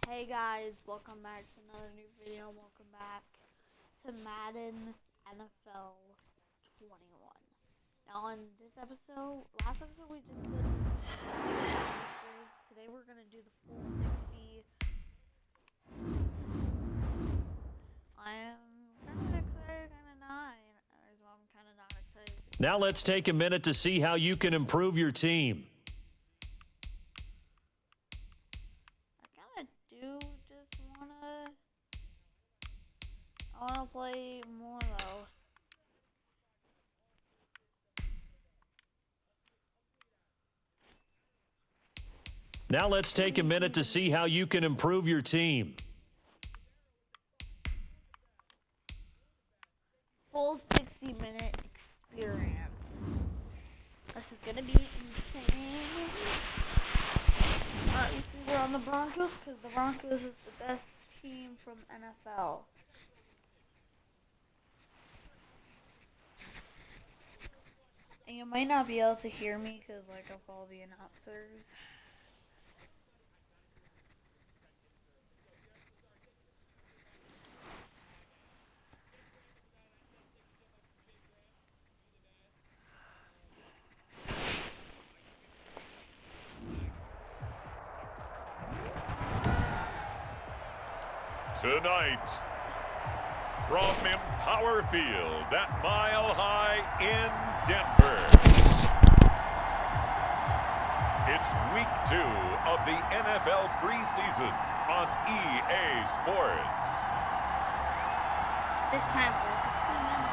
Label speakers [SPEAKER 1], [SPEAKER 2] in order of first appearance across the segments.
[SPEAKER 1] Hey guys, welcome back to another new video. Welcome back to Madden NFL 21. Now in this episode, last episode we just did today we're going to do the full 60. I am kind of excited, kind of not. I'm kind of not excited.
[SPEAKER 2] Now let's take a minute to see how you can improve your team.
[SPEAKER 1] I want to play more though.
[SPEAKER 2] Now let's take a minute to see how you can improve your team.
[SPEAKER 1] Full 60-minute experience. This is going to be insane. Obviously we're on the Broncos because the Broncos is the best team from NFL. And you might not be able to hear me because of all the announcers.
[SPEAKER 3] Tonight, from Empower Field at Mile High in Denver, it's week 2 of the NFL preseason on EA Sports.
[SPEAKER 1] This time for 60 minutes.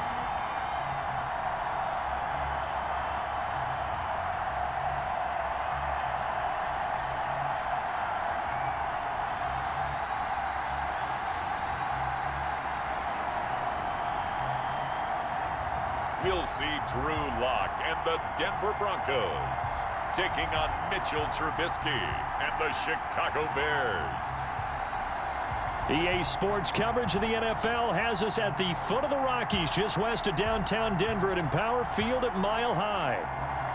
[SPEAKER 3] We'll see Drew Lock and the Denver Broncos taking on Mitchell Trubisky and the Chicago Bears.
[SPEAKER 2] EA Sports coverage of the NFL has us at the foot of the Rockies, just west of downtown Denver at Empower Field at Mile High.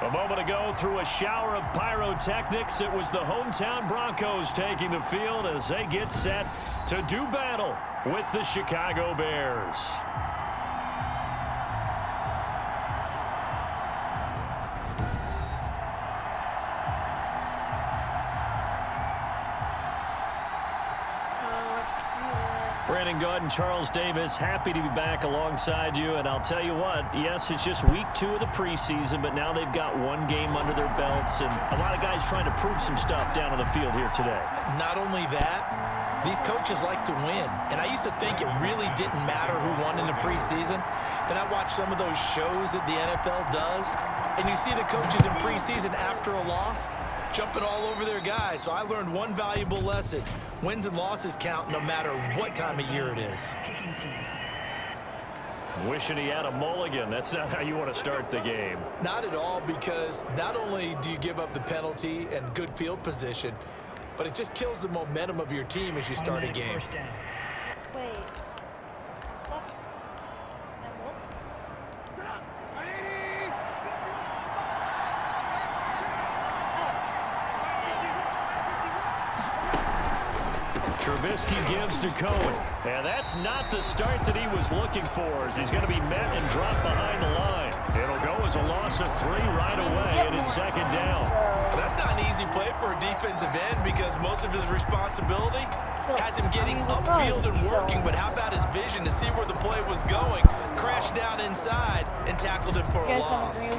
[SPEAKER 2] A moment ago, through a shower of pyrotechnics, it was the hometown Broncos taking the field as they get set to do battle with the Chicago Bears. Brandon Gaunt and Charles Davis, happy to be back alongside you. And I'll tell you what, yes, it's just week 2 of the preseason, but now they've got one game under their belts. And a lot of guys trying to prove some stuff down on the field here today.
[SPEAKER 4] Not only that, these coaches like to win. And I used to think it really didn't matter who won in the preseason. Then I watched some of those shows that the NFL does, and you see the coaches in preseason after a loss jumping all over their guys. So I learned one valuable lesson. Wins and losses count no matter what time of year it is.
[SPEAKER 2] Wishing he had a mulligan. That's not how you want to start the game.
[SPEAKER 4] Not at all, because not only do you give up the penalty and good field position, but it just kills the momentum of your team as you start a game.
[SPEAKER 1] Wait.
[SPEAKER 2] Trubisky gives to Cohen. And that's not the start that he was looking for, as he's going to be met and dropped behind the line. It'll go as a loss of 3 right away, and it's second down.
[SPEAKER 4] That's not an easy play for a defensive end, because most of his responsibility has him getting upfield and working. But how about his vision to see where the play was going? Crashed down inside and tackled him for a loss.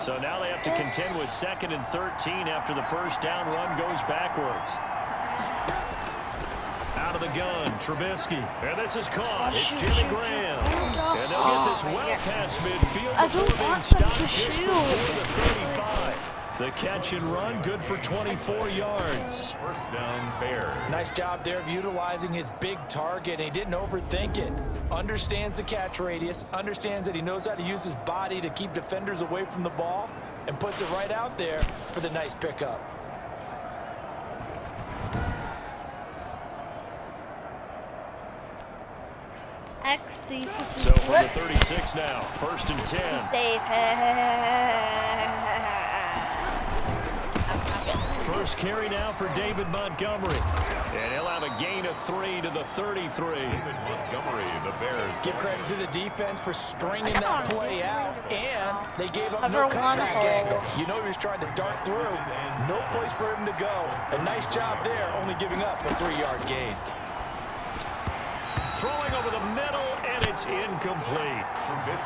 [SPEAKER 2] So now they have to contend with 2nd and 13 after the first down run goes backwards. Out of the gun, Trubisky. And this is caught. It's Jimmy Graham. And they'll get this well past midfield before being stopped just before the 35. The catch and run, good for 24 yards.
[SPEAKER 3] First down, Bears.
[SPEAKER 4] Nice job there of utilizing his big target. He didn't overthink it. Understands the catch radius, understands that he knows how to use his body to keep defenders away from the ball, and puts it right out there for the nice pickup.
[SPEAKER 1] XC.
[SPEAKER 2] So from the 36 now, 1st and 10.
[SPEAKER 1] Safe.
[SPEAKER 2] First carry now for David Montgomery. And he'll have a gain of 3 to the 33.
[SPEAKER 3] David Montgomery, the Bears.
[SPEAKER 4] Give credit to the defense for stringing that play out, and they gave up no
[SPEAKER 1] Cover one
[SPEAKER 4] cutback
[SPEAKER 1] hole.
[SPEAKER 4] angle. You know he was trying to dart through. No place for him to go. A nice job there, only giving up a 3-yard gain.
[SPEAKER 2] Throwing over the middle, and it's incomplete.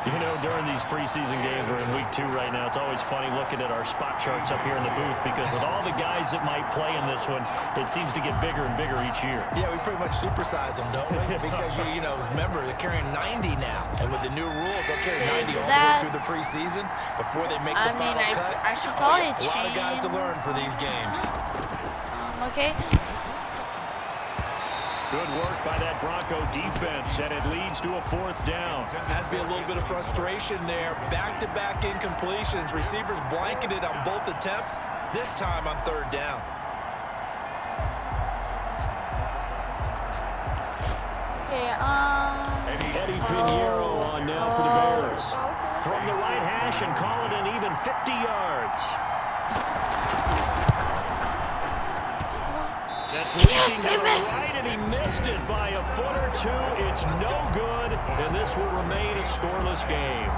[SPEAKER 2] You know, during these preseason games, we're in week 2 right now, it's always funny looking at our spot charts up here in the booth because with all the guys that might play in this one, it seems to get bigger and bigger each year.
[SPEAKER 4] Yeah, we pretty much supersize them, don't we? Because, you know, remember, they're carrying 90 now. And with the new rules, they'll carry 90 all the way through the preseason before they make the final cut.
[SPEAKER 1] I should probably
[SPEAKER 4] a lot of guys to learn for these games.
[SPEAKER 1] Okay.
[SPEAKER 2] Good work by that Bronco defense, and it leads to a 4th down.
[SPEAKER 4] Has to be a little bit of frustration there. Back-to-back incompletions. Receivers blanketed on both attempts, this time on 3rd down.
[SPEAKER 1] Okay,
[SPEAKER 2] Eddie Pinheiro on now for the Bears. From the right hash and call it an even 50 yards. That's leaking to the right, and he missed it by a foot or 2. It's no good, and this will remain a scoreless game.
[SPEAKER 3] 0-0.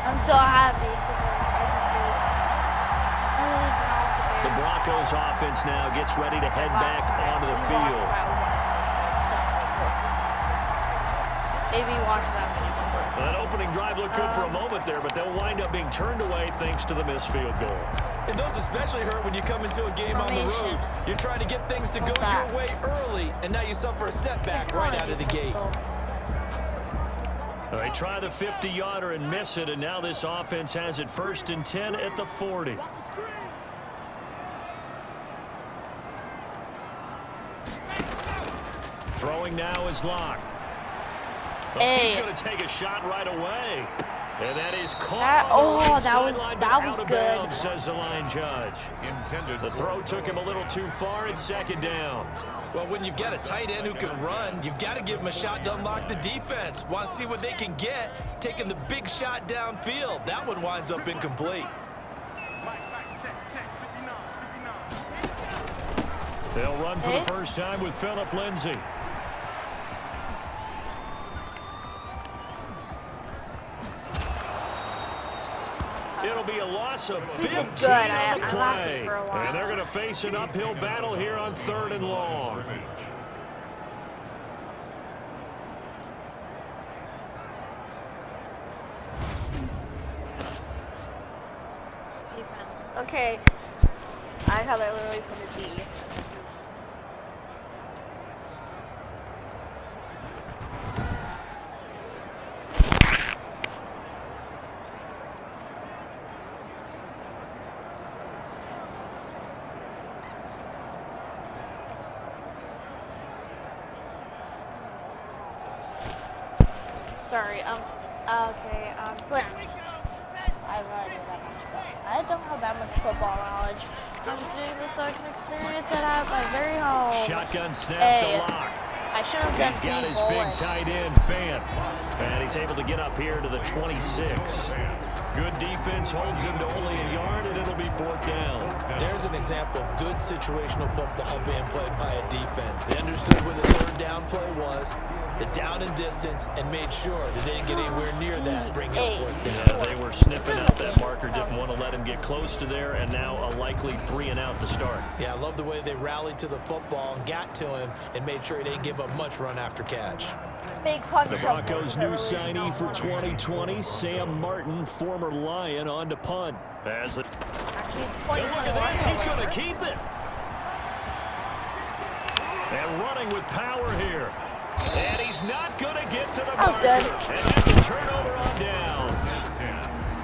[SPEAKER 1] I'm so happy.
[SPEAKER 2] The Broncos offense now gets ready to head back onto the field.
[SPEAKER 1] Maybe watch that.
[SPEAKER 2] Well, that opening drive looked good for a moment there, but they'll wind up being turned away thanks to the missed field goal.
[SPEAKER 4] And those especially hurt when you come into a game on the road. You're trying to get things to go your way early, and now you suffer a setback right out of the gate.
[SPEAKER 2] They try the 50-yarder and miss it, and now this offense has it 1st and 10 at the 40. Throwing now is Locke. Oh, he's going to take a shot right away. And that is caught out of bounds, says the line judge. The throw took him a little too far. It's 2nd down.
[SPEAKER 4] Well, when you've got a tight end who can run, you've got to give him a shot to unlock the defense. Want to see what they can get, taking the big shot downfield. That one winds up incomplete.
[SPEAKER 2] They'll run for the first time with Phillip Lindsay. It'll be a loss of 15 on the play. And they're going to face an uphill battle here on 3rd and long.
[SPEAKER 1] Okay. I thought I literally put a D. Sorry, okay, Clarence. I don't know that much, but I don't have that much football knowledge. I'm just doing this so I can experience it at my very home.
[SPEAKER 2] Shotgun snap to Locke.
[SPEAKER 1] I should have done
[SPEAKER 2] He's got his big tight end, Fant. And he's able to get up here to the 26. Good defense holds him to only a yard, and it'll be 4th down.
[SPEAKER 4] There's an example of good situational football being played by a defense. They understood where the 3rd down play was, the down and distance, and made sure that they didn't get anywhere near that, bring up 4th down.
[SPEAKER 2] Yeah, they were sniffing out that marker, didn't want to let him get close to there, and now a likely 3 and out to start.
[SPEAKER 4] Yeah, I love the way they rallied to the football and got to him and made sure he didn't give up much run after catch.
[SPEAKER 2] The Broncos' new signee for 2020, Sam Martin, former Lion, on to punt. As it, and look at this, he's going to keep it. And running with power here. And he's not going to get to the marker. And that's a turnover on downs.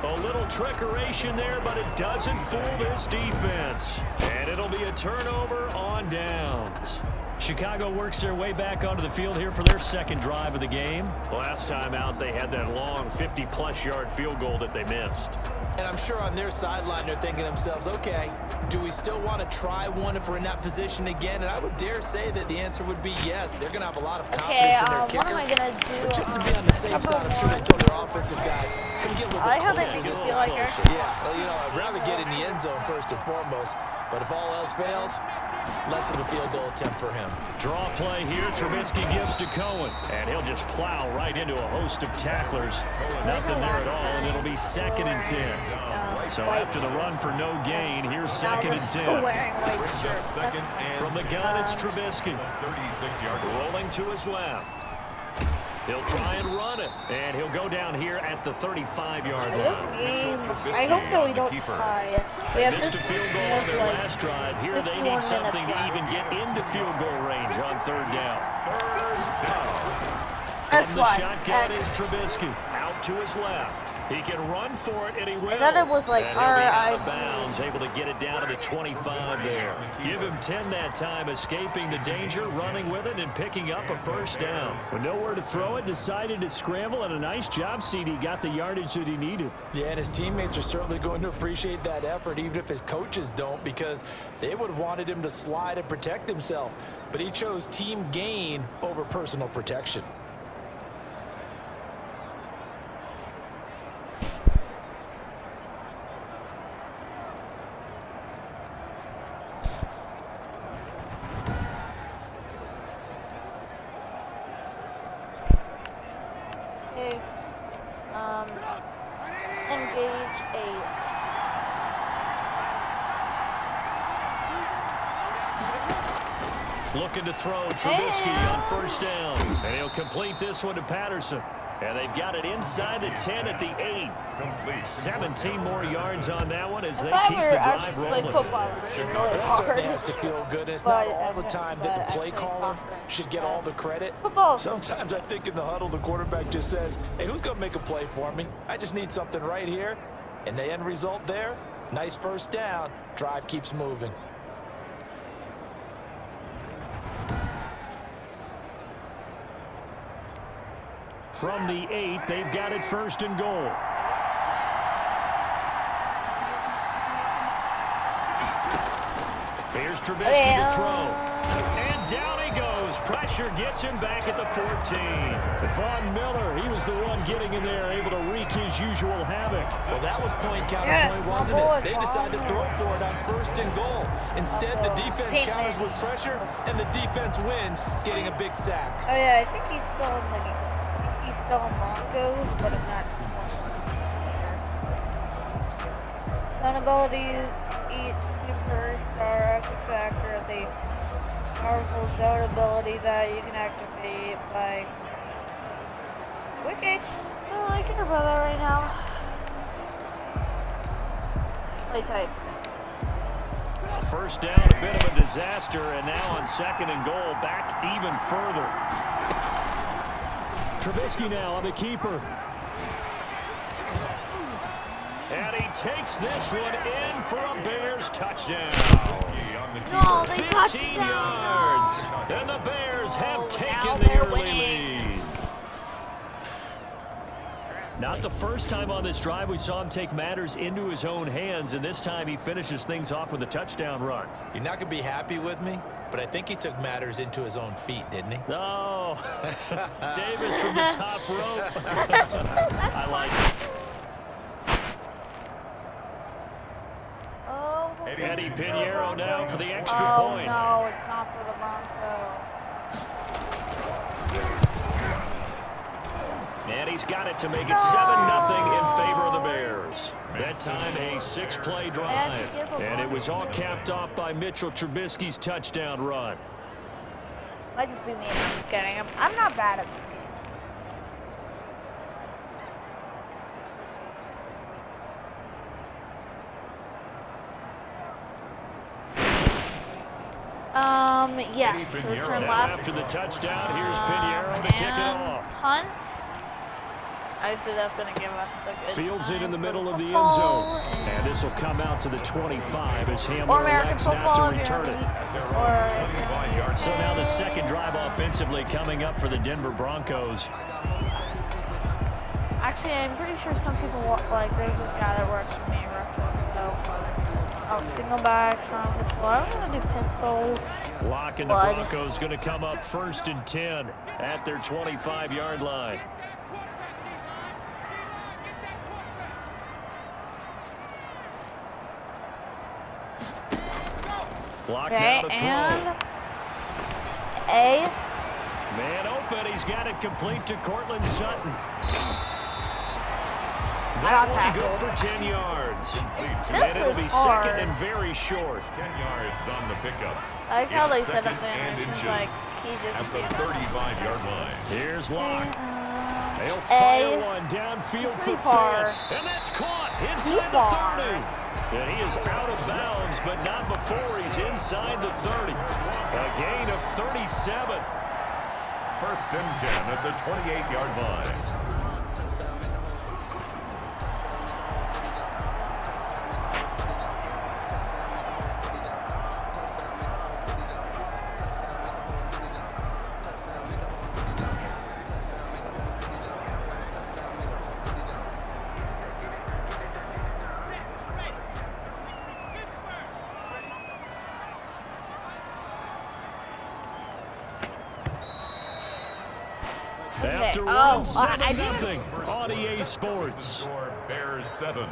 [SPEAKER 2] A little trickeration there, but it doesn't fool this defense. And it'll be a turnover on downs. Chicago works their way back onto the field here for their 2nd drive of the game. Last time out, they had that long 50-plus yard field goal that they missed.
[SPEAKER 4] And I'm sure on their sideline they're thinking to themselves, okay, do we still want to try one if we're in that position again? And I would dare say that the answer would be yes. They're going to have a lot of confidence in their kicker.
[SPEAKER 1] What am I going to do?
[SPEAKER 4] But just to be on the safe side, I'm sure they told their offensive guys, can we get a little bit closer this time? Yeah, well, you know, I'd rather get in the end zone first and foremost. But if all else fails, less of a field goal attempt for him.
[SPEAKER 2] Draw play here. Trubisky gives to Cohen. And he'll just plow right into a host of tacklers. Nothing there at all, and it'll be 2nd and 10. So after the run for no gain, here's 2nd and 10. From the gun, it's Trubisky. 36-yard rolling to his left. He'll try and run it, and he'll go down here at the 35-yard line.
[SPEAKER 1] I hope that we don't tie. We have
[SPEAKER 2] missed a field goal on their last drive. Here they need something to even get into field goal range on 3rd down. From the shotgun is Trubisky. Out to his left. He can run for it, and he will.
[SPEAKER 1] I thought it was like
[SPEAKER 2] and he'll be out of bounds, able to get it down to the 25 there. Give him 10 that time, escaping the danger, running with it, and picking up a 1st down. With nowhere to throw it, decided to scramble, and a nice job, CD. Got the yardage that he needed.
[SPEAKER 4] Yeah, and his teammates are certainly going to appreciate that effort, even if his coaches don't, because they would have wanted him to slide and protect himself. But he chose team gain over personal protection.
[SPEAKER 1] Engage 8.
[SPEAKER 2] Looking to throw Trubisky on 1st down. And he'll complete this one to Patterson. And they've got it inside the 10 at the 8. 17 more yards on that one as they keep the drive rolling.
[SPEAKER 4] That certainly has to feel good. It's not all the time that the play caller should get all the credit. Sometimes I think in the huddle, the quarterback just says, hey, who's going to make a play for me? I just need something right here. And the end result there, nice 1st down. Drive keeps moving.
[SPEAKER 2] From the 8, they've got it 1st and goal. Here's Trubisky to throw. And down he goes. Pressure gets him back at the 14. Von Miller, he was the one getting in there, able to wreak his usual havoc.
[SPEAKER 4] Well, that was point counterpoint, wasn't it? They decided to throw for it on 1st and goal. Instead, the defense counters with pressure, and the defense wins, getting a big sack.
[SPEAKER 1] Oh, yeah, I think he's still in the Broncos, but I'm not sure. Fun abilities, each superstar X factor of the powerful zone ability that you can activate by Wicked. Oh, I can about that right now. Play type.
[SPEAKER 2] 1st down, a bit of a disaster, and now on 2nd and goal, back even further. Trubisky now on the keeper. And he takes this one in for a Bears touchdown.
[SPEAKER 1] No,
[SPEAKER 2] 15 yards. And the Bears have taken the early lead. Not the first time on this drive we saw him take matters into his own hands, and this time he finishes things off with a touchdown run.
[SPEAKER 4] You're not going to be happy with me, but I think he took matters into his own feet, didn't he?
[SPEAKER 2] Oh, Davis from the top rope. I like it. Eddie Pinheiro now for the extra point.
[SPEAKER 1] No, it's not for the Broncos.
[SPEAKER 2] And he's got it to make it 7-0 in favor of the Bears. That time a 6-play drive. And it was all capped off by Mitchell Trubisky's touchdown run.
[SPEAKER 1] Might just be me. I'm just kidding. I'm not bad at this game. Yes. Return left.
[SPEAKER 2] After the touchdown, here's Pinheiro to kick it off.
[SPEAKER 1] Punt. Obviously, that's going to give us a good
[SPEAKER 2] Fields it in the middle of the end zone. And this will come out to the 25 as Hamler elects not to return it. So now the 2nd drive offensively coming up for the Denver Broncos.
[SPEAKER 1] Actually, I'm pretty sure some people like. There's this guy that works for me, so single back, strong pistol. I'm gonna do pistol.
[SPEAKER 2] Lock and the Broncos going to come up 1st and 10 at their 25-yard line. Block now to throw.
[SPEAKER 1] And
[SPEAKER 2] Man open. He's got it complete to Cortland Sutton. That will go for 10 yards. And it'll be second and very short.
[SPEAKER 3] 10 yards on the pickup.
[SPEAKER 1] I like how they set up
[SPEAKER 3] and inches
[SPEAKER 1] like he just
[SPEAKER 3] at the 35-yard line.
[SPEAKER 2] Here's Locke. They'll fire one downfield for
[SPEAKER 1] far.
[SPEAKER 2] And that's caught inside the 30. And he is out of bounds, but not before he's inside the 30. A gain of 37.
[SPEAKER 3] 1st and 10 at the 28-yard line.
[SPEAKER 2] After one, 7-0 on EA Sports.
[SPEAKER 3] Bears 7,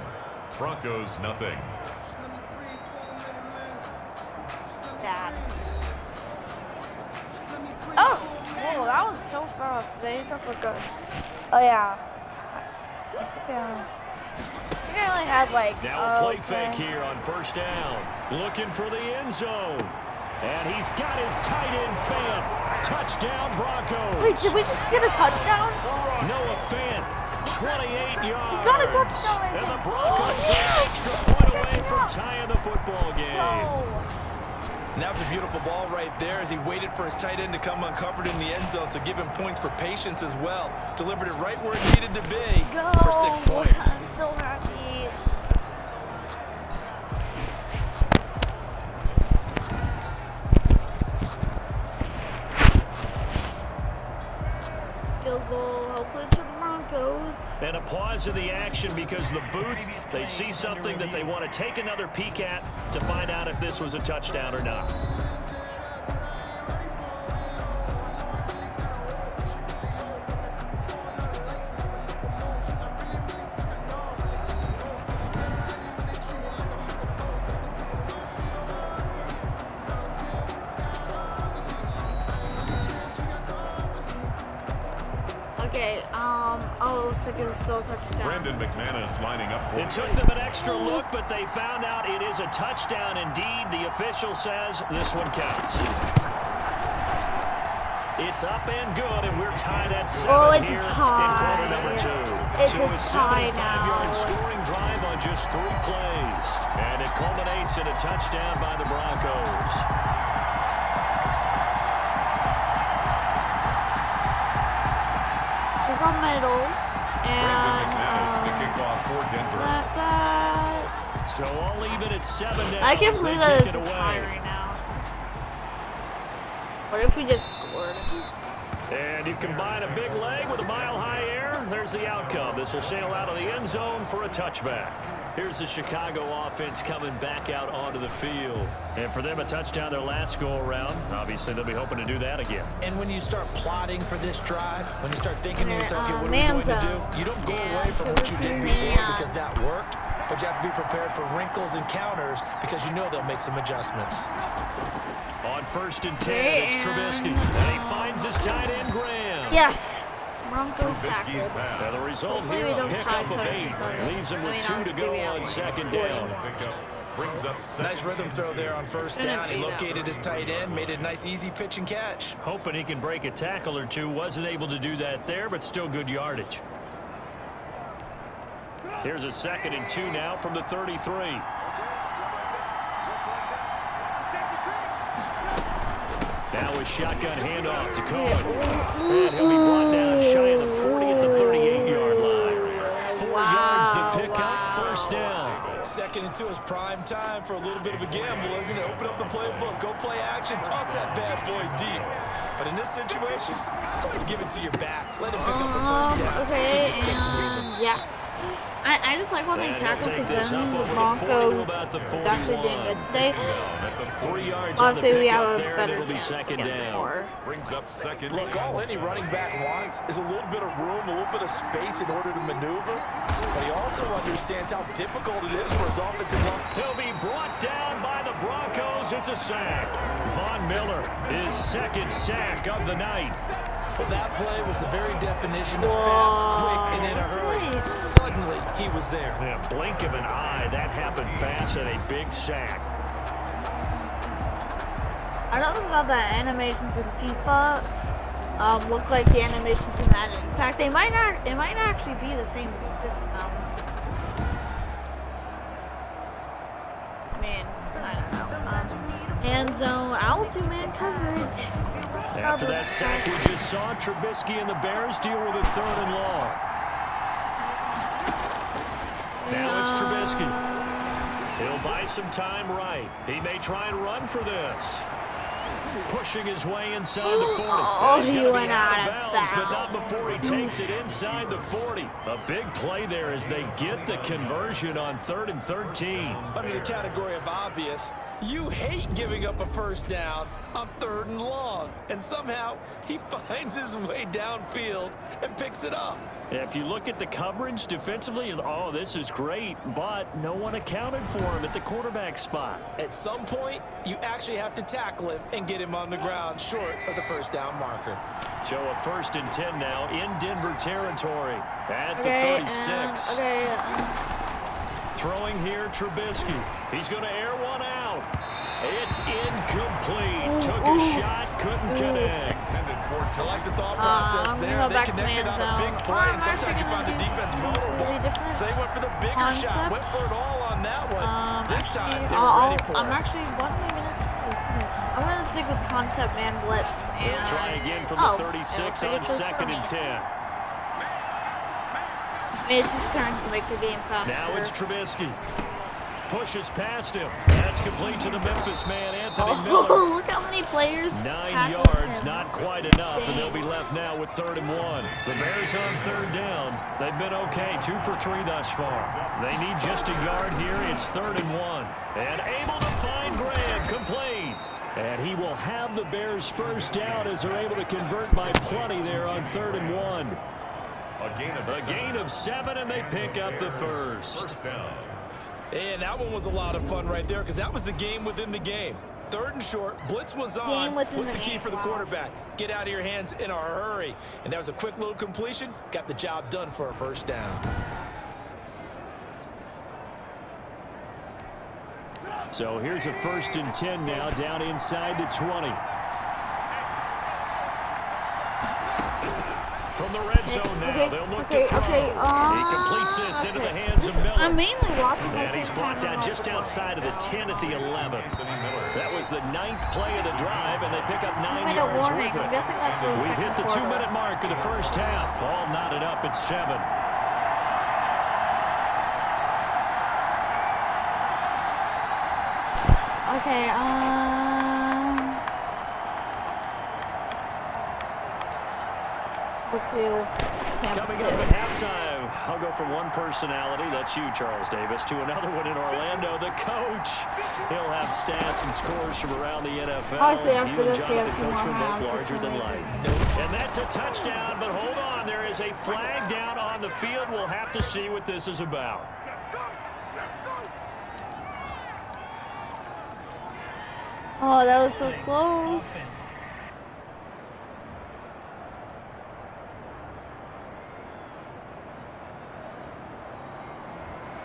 [SPEAKER 3] Broncos nothing.
[SPEAKER 1] Bad. Oh, whoa, that was so fast. They don't look good. Oh yeah. I think I only had like.
[SPEAKER 2] Now a play fake here on 1st down, looking for the end zone, and he's got his tight end Fant. Touchdown Broncos.
[SPEAKER 1] Wait, did we just get a touchdown?
[SPEAKER 2] Noah Fant, 28 yards.
[SPEAKER 1] He got a touchdown.
[SPEAKER 2] And the Broncos are an extra point away from tying the football game.
[SPEAKER 4] And that was a beautiful ball right there as he waited for his tight end to come uncovered in the end zone. So give him points for patience as well. Delivered it right where it needed to be for 6 points.
[SPEAKER 1] I'm so happy. Field goal, hopefully to the Broncos.
[SPEAKER 2] And a pause in the action because the booth, they see something that they want to take another peek at to find out if this was a touchdown or not.
[SPEAKER 1] Okay, looks like it was still a touchdown.
[SPEAKER 3] Brandon McManus lining up for
[SPEAKER 2] It took them an extra look, but they found out it is a touchdown indeed. The official says this one counts. It's up and good, and we're tied at 7 here in quarter number 2.
[SPEAKER 1] It's
[SPEAKER 2] to a
[SPEAKER 1] a tie
[SPEAKER 2] 75-yard
[SPEAKER 1] now.
[SPEAKER 2] scoring drive on just 3 plays. And it culminates in a touchdown by the Broncos.
[SPEAKER 1] Middle, and
[SPEAKER 3] the kickoff for Denver.
[SPEAKER 2] So all even at 7 now.
[SPEAKER 1] I can't
[SPEAKER 2] as they
[SPEAKER 1] believe that
[SPEAKER 2] kick
[SPEAKER 1] it's
[SPEAKER 2] it
[SPEAKER 1] a
[SPEAKER 2] away.
[SPEAKER 1] tie right now. What if we just scored?
[SPEAKER 2] And you combine a big leg with a mile-high air, there's the outcome. This will sail out of the end zone for a touchback. Here's the Chicago offense coming back out onto the field. And for them, a touchdown their last go-around. Obviously, they'll be hoping to do that again.
[SPEAKER 4] And when you start plotting for this drive, when you start thinking to yourself, okay, what are we going to do? You don't go away from what you did before because that worked, but you have to be prepared for wrinkles and counters because you know they'll make some adjustments.
[SPEAKER 2] On 1st and 10, it's Trubisky. And he finds his tight end, Graham.
[SPEAKER 1] Yes. Broncos
[SPEAKER 3] Trubisky's pass.
[SPEAKER 2] Now the result
[SPEAKER 1] Hopefully
[SPEAKER 2] here,
[SPEAKER 1] we
[SPEAKER 2] a
[SPEAKER 1] don't
[SPEAKER 2] pickup
[SPEAKER 1] tie
[SPEAKER 2] of 8.
[SPEAKER 1] Tucker.
[SPEAKER 2] Leaves him with 2 to
[SPEAKER 1] obviously
[SPEAKER 2] go
[SPEAKER 1] we have
[SPEAKER 2] on 2nd down.
[SPEAKER 3] Pickup brings up 7.
[SPEAKER 4] Nice rhythm throw there on 1st down. He located his tight end, made it a nice easy pitch and catch.
[SPEAKER 2] Hoping he can break a tackle or two. Wasn't able to do that there, but still good yardage. Here's a 2nd and 2 now from the 33. Now a shotgun handoff to Cohen. And he'll be brought down shy of the 40 at the 38-yard line. 4 yards the pickup, 1st down.
[SPEAKER 4] Second and 2 is prime time for a little bit of a gamble, isn't it? Open up the playbook, go play action, toss that bad boy deep. But in this situation, go ahead and give it to your back. Let him pick up a first down.
[SPEAKER 1] Okay,
[SPEAKER 4] Keep the sticks moving.
[SPEAKER 1] yeah. I just like when they tackle because then the Broncos are actually doing good today.
[SPEAKER 2] 3 yards on the
[SPEAKER 1] Honestly, we have
[SPEAKER 2] pickup
[SPEAKER 1] a
[SPEAKER 2] there, and
[SPEAKER 1] better
[SPEAKER 2] it'll be second down.
[SPEAKER 3] Brings up second.
[SPEAKER 4] Look, all any running back wants is a little bit of room, a little bit of space in order to maneuver. But he also understands how difficult it is for his offensive line.
[SPEAKER 2] He'll be brought down by the Broncos. It's a sack. Von Miller, his second sack of the night.
[SPEAKER 4] Well, that play was the very definition of fast, quick, and in a hurry. Suddenly, he was there.
[SPEAKER 2] Yeah, blink of an eye, that happened fast and a big sack.
[SPEAKER 1] I don't know about the animations in FIFA look like the animations in Madden. In fact, they might not actually be the same system. I mean, I don't know. End zone, I'll do man coverage.
[SPEAKER 2] After that sack we just saw, Trubisky and the Bears deal with a 3rd and long. Now it's Trubisky. He'll buy some time right. He may try and run for this. Pushing his way inside the 40.
[SPEAKER 1] Oh,
[SPEAKER 2] He's
[SPEAKER 1] he
[SPEAKER 2] gonna
[SPEAKER 1] went
[SPEAKER 2] be out
[SPEAKER 1] out
[SPEAKER 2] of
[SPEAKER 1] of
[SPEAKER 2] bounds, but not
[SPEAKER 1] bounds.
[SPEAKER 2] before he takes it inside the 40. A big play there as they get the conversion on 3rd and 13.
[SPEAKER 4] Under the category of obvious, you hate giving up a first down on 3rd and long. And somehow, he finds his way downfield and picks it up.
[SPEAKER 2] If you look at the coverage defensively, oh, this is great, but no one accounted for him at the quarterback spot.
[SPEAKER 4] At some point, you actually have to tackle him and get him on the ground short of the first down marker.
[SPEAKER 2] So a 1st and 10 now in Denver territory at the 36. Throwing here, Trubisky. He's going to air one out. It's incomplete. Took a shot, couldn't connect.
[SPEAKER 4] I like the thought process there. They connected on a big play, and sometimes you find the defense vulnerable. So they went for the bigger shot, went for it all on that one. This time, they were ready for it.
[SPEAKER 1] I'm going to stick with concept man blitz. And
[SPEAKER 2] We'll try again from the 36 on 2nd and 10.
[SPEAKER 1] It's just trying to make the game faster.
[SPEAKER 2] Now it's Trubisky. Pushes past him. That's complete to the Memphis man, Anthony Miller.
[SPEAKER 1] Oh, look how many players.
[SPEAKER 2] 9 yards, not quite enough, and they'll be left now with 3rd and 1. The Bears on 3rd down. They've been okay, 2 for 3 thus far. They need just a yard here. It's 3rd and 1. And able to find Graham, complete. And he will have the Bears first down as they're able to convert by plenty there on 3rd and 1. A gain of 7, and they pick up the first down.
[SPEAKER 4] And that one was a lot of fun right there because that was the game within the game. 3rd and short, blitz was on. What's the key for the quarterback? Get out of your hands in a hurry. And that was a quick little completion. Got the job done for a first down.
[SPEAKER 2] So here's a 1st and 10 now, down inside the 20. From the red zone now, they'll look to throw. He completes this into the hands of Miller.
[SPEAKER 1] I'm mainly watching.
[SPEAKER 2] And he's brought down just outside of the 10 at the 11. That was the 9th play of the drive, and they pick up 9 yards with it. We've hit the 2-minute mark of the first half. All knotted up at 7.
[SPEAKER 1] Okay,
[SPEAKER 2] Coming up at halftime, I'll go from one personality, that's you, Charles Davis, to another one in Orlando, the coach. He'll have stats and scores from around the NFL.
[SPEAKER 1] Obviously, after
[SPEAKER 2] You and
[SPEAKER 1] this,
[SPEAKER 2] Jonathan
[SPEAKER 1] we have
[SPEAKER 2] Coachman,
[SPEAKER 1] more
[SPEAKER 2] both larger than life. And that's a touchdown, but hold on, there is a flag down on the field. We'll have to see what this is about.
[SPEAKER 1] Oh, that was so close.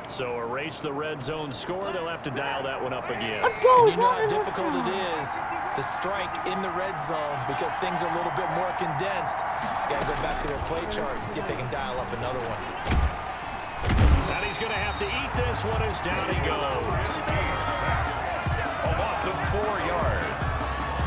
[SPEAKER 2] So erase the red zone score. They'll have to dial that one up again.
[SPEAKER 1] Let's go.
[SPEAKER 4] And you know how difficult it is to strike in the red zone because things are a little bit more condensed. You got to go back to their play chart and see if they can dial up another one.
[SPEAKER 2] And he's going to have to eat this one as down he goes.
[SPEAKER 3] A loss of 4 yards.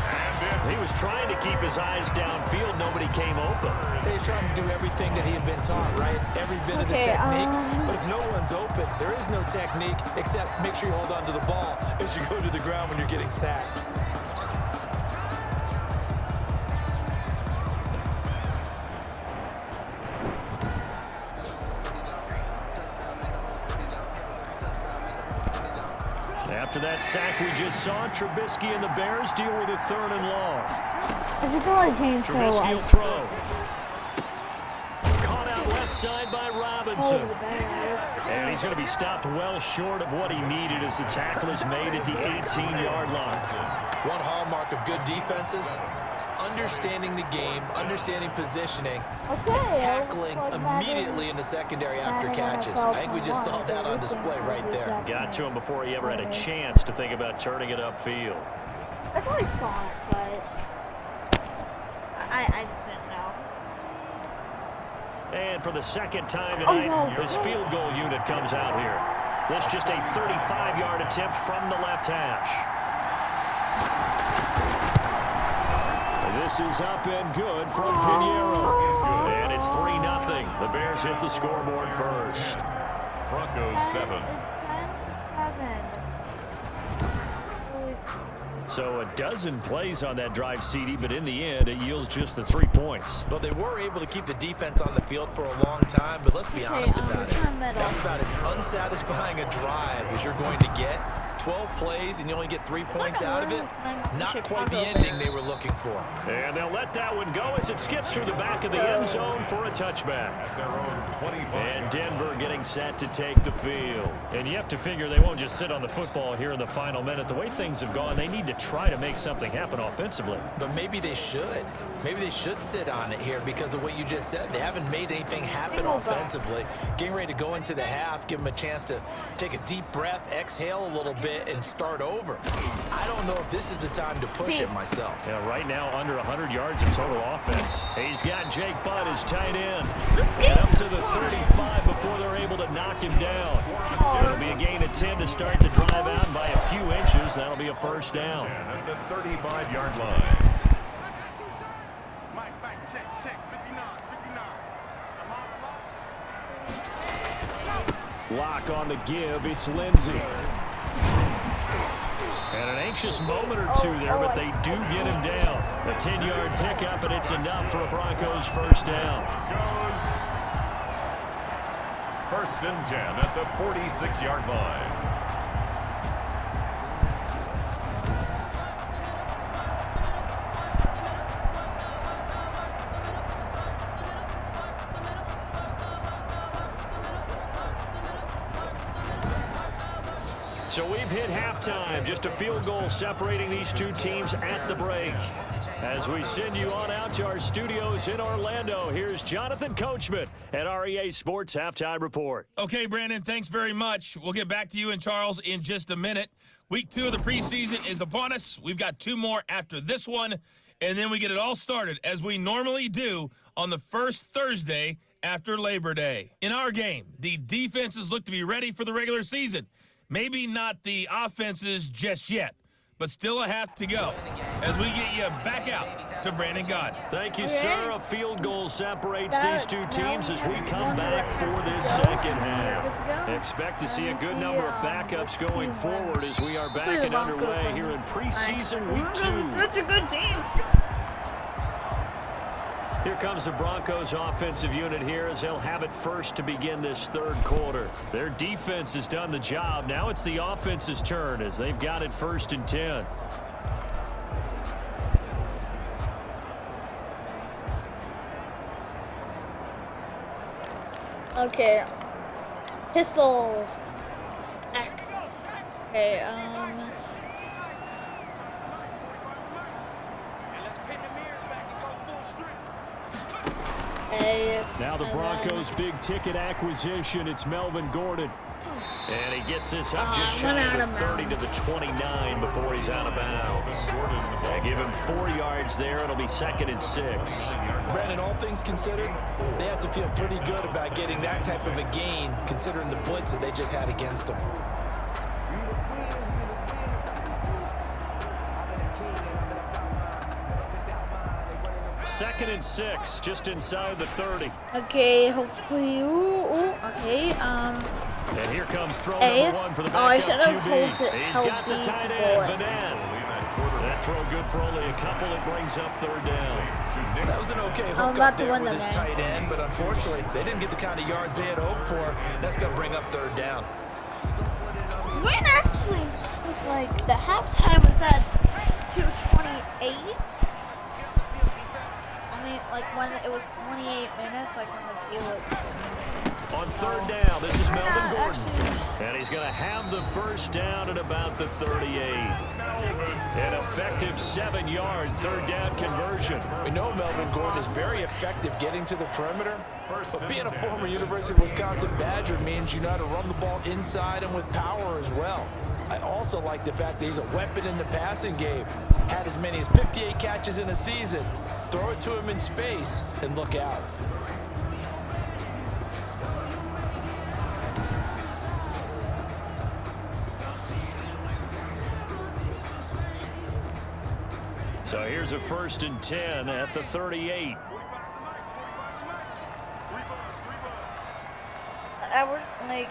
[SPEAKER 3] And it's
[SPEAKER 2] He was trying to keep his eyes downfield. Nobody came open.
[SPEAKER 4] He's trying to do everything that he had been taught, right? Every bit of the technique. But if no one's open, there is no technique except make sure you hold on to the ball as you go to the ground when you're getting sacked.
[SPEAKER 2] After that sack we just saw, Trubisky and the Bears deal with a 3rd and long. Trubisky will throw. Caught out left side by Robinson. And he's going to be stopped well short of what he needed as the tackle is made at the 18-yard line.
[SPEAKER 4] One hallmark of good defenses is understanding the game, understanding positioning, and tackling immediately in the secondary after catches. I think we just saw that on display right there.
[SPEAKER 2] Got to him before he ever had a chance to think about turning it upfield.
[SPEAKER 1] I thought I saw it, but I just didn't know.
[SPEAKER 2] And for the second time tonight, his field goal unit comes out here. This just a 35-yard attempt from the left hash. This is up and good from Pinheiro. And it's 3-0. The Bears hit the scoreboard first.
[SPEAKER 3] Broncos 7.
[SPEAKER 2] So a dozen plays on that drive, CD, but in the end, it yields just the 3 points.
[SPEAKER 4] Well, they were able to keep the defense on the field for a long time, but let's be honest about it. That's about as unsatisfying a drive as you're going to get. 12 plays and you only get 3 points out of it. Not quite the ending they were looking for.
[SPEAKER 2] And they'll let that one go as it skips through the back of the end zone for a touchback. And Denver getting set to take the field. And you have to figure they won't just sit on the football here in the final minute. The way things have gone, they need to try to make something happen offensively.
[SPEAKER 4] But maybe they should. Maybe they should sit on it here because of what you just said. They haven't made anything happen offensively. Getting ready to go into the half, give them a chance to take a deep breath, exhale a little bit, and start over. I don't know if this is the time to push it myself.
[SPEAKER 2] Yeah, right now under 100 yards of total offense. He's got Jake Butt as tight end. And up to the 35 before they're able to knock him down. It'll be a gain of 10 to start the drive out by a few inches. That'll be a first down.
[SPEAKER 3] At the 35-yard line.
[SPEAKER 2] Lock on the give. It's Lindsey. And an anxious moment or two there, but they do get him down. A 10-yard pickup, and it's enough for a Broncos first down.
[SPEAKER 3] First and 10 at the 46-yard line.
[SPEAKER 2] So we've hit halftime, just a field goal separating these two teams at the break. As we send you on out to our studios in Orlando, here's Jonathan Coachman at REA Sports Halftime Report.
[SPEAKER 5] Okay, Brandon, thanks very much. We'll get back to you and Charles in just a minute. Week 2 of the preseason is upon us. We've got 2 more after this one, and then we get it all started, as we normally do, on the first Thursday after Labor Day. In our game, the defenses look to be ready for the regular season. Maybe not the offenses just yet, but still a half to go as we get you back out to Brandon God.
[SPEAKER 2] Thank you, sir. A field goal separates these two teams as we come back for this second half. Expect to see a good number of backups going forward as we are back and underway here in preseason week 2.
[SPEAKER 1] Such a good team.
[SPEAKER 2] Here comes the Broncos offensive unit here as they'll have it first to begin this third quarter. Their defense has done the job. Now it's the offense's turn as they've got it first and 10.
[SPEAKER 1] Okay. Pistol. X. Okay,
[SPEAKER 2] Now the Broncos' big-ticket acquisition, it's Melvin Gordon. And he gets this up just shy of the 30 to the 29 before he's out of bounds. They give him 4 yards there. It'll be 2nd and 6.
[SPEAKER 4] Brandon, all things considered, they have to feel pretty good about getting that type of a gain, considering the blitz that they just had against them.
[SPEAKER 2] 2nd and 6, just inside the 30.
[SPEAKER 1] Okay, hopefully. Okay.
[SPEAKER 2] And here comes throw
[SPEAKER 1] A.
[SPEAKER 2] number 1 for the
[SPEAKER 1] Oh, I
[SPEAKER 2] backup
[SPEAKER 1] should have
[SPEAKER 2] QB.
[SPEAKER 1] held
[SPEAKER 2] He's got the
[SPEAKER 1] the
[SPEAKER 2] tight
[SPEAKER 1] ball.
[SPEAKER 2] end, Madden. That throw good for only a couple. It brings up 3rd down.
[SPEAKER 4] That was an okay
[SPEAKER 1] I'm
[SPEAKER 4] hook
[SPEAKER 1] about
[SPEAKER 4] up
[SPEAKER 1] to
[SPEAKER 4] there
[SPEAKER 1] win
[SPEAKER 4] with
[SPEAKER 1] the
[SPEAKER 4] his
[SPEAKER 1] game.
[SPEAKER 4] tight end, but unfortunately, they didn't get the kind of yards they had hoped for. That's going to bring up 3rd down.
[SPEAKER 1] When actually, it's like the halftime was at 2:28. I mean, like when it was 28 minutes, like when the field.
[SPEAKER 2] On 3rd down, this is Melvin Gordon. And he's going to have the 1st down at about the 38. An effective 7-yard 3rd down conversion.
[SPEAKER 4] We know Melvin Gordon is very effective getting to the perimeter, but being a former University of Wisconsin Badger means you know how to run the ball inside and with power as well. I also like the fact that he's a weapon in the passing game. Had as many as 58 catches in a season. Throw it to him in space and look out.
[SPEAKER 2] So here's a 1st and 10 at the 38.
[SPEAKER 1] I would like,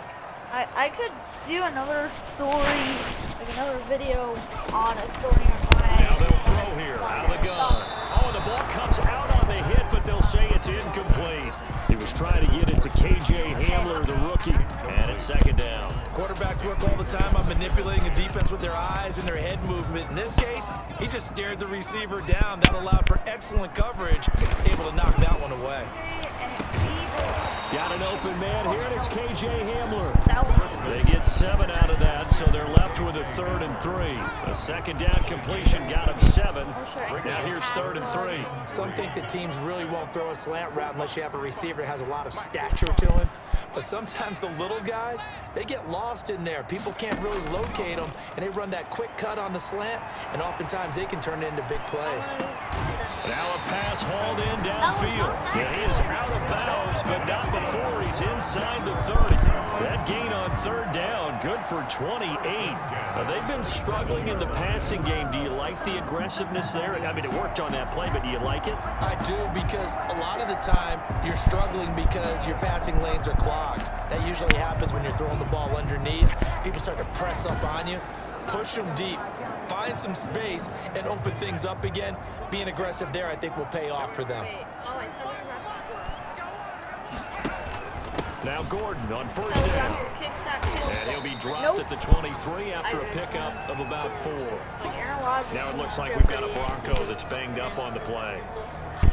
[SPEAKER 1] I could do another story, like another video on a story on my.
[SPEAKER 2] Now they'll throw here out of the gun. Oh, and the ball comes out on the hit, but they'll say it's incomplete. He was trying to get it to K.J. Hamler, the rookie, and it's 2nd down.
[SPEAKER 4] Quarterbacks work all the time on manipulating a defense with their eyes and their head movement. In this case, he just stared the receiver down. That allowed for excellent coverage, able to knock that one away.
[SPEAKER 2] Got an open man here, and it's K.J. Hamler.
[SPEAKER 1] That was
[SPEAKER 2] They get 7 out of that, so they're left with a 3rd and 3. A 2nd down completion got him 7. Now here's 3rd and 3.
[SPEAKER 4] Some think that teams really won't throw a slant route unless you have a receiver that has a lot of stature to him. But sometimes the little guys, they get lost in there. People can't really locate them, and they run that quick cut on the slant, and oftentimes they can turn it into big plays.
[SPEAKER 2] Now a pass hauled in downfield. And he is out of bounds, but not before he's inside the 30. That gain on 3rd down, good for 28. Now, they've been struggling in the passing game. Do you like the aggressiveness there? I mean, it worked on that play, but do you like it?
[SPEAKER 4] I do, because a lot of the time you're struggling because your passing lanes are clogged. That usually happens when you're throwing the ball underneath. People start to press up on you. Push them deep. Find some space and open things up again. Being aggressive there, I think, will pay off for them.
[SPEAKER 2] Now Gordon on 1st down. And he'll be dropped at the 23 after a pickup of about 4. Now it looks like we've got a Bronco that's banged up on the play.